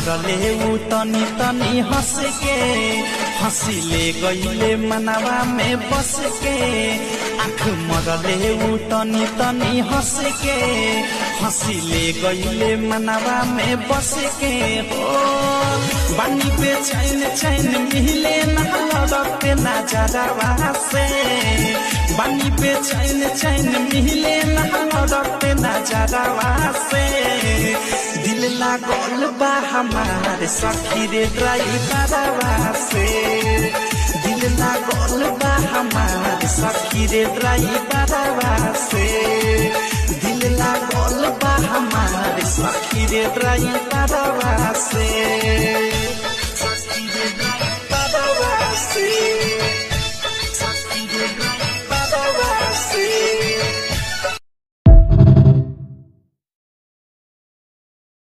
मरले उ तनी तनी हंस के हंसिले गईले मनवा में बस के आँख मरले उ तनी तनी हंस के हंसिले गईले मनवा में बस के हो बानी पे चैन चैन मिले ना लड़ते ना जरावा से बानी पे चैन चैन मिले ना लड़ते ना जरावा से दिल लागल बा हमारे सखी रे ड्राइवरवा से दिल लागल बा हमारे सखी रे ड्राइवरवा से दिल लागल बा हमारे सखी रे ड्राइवरवा से।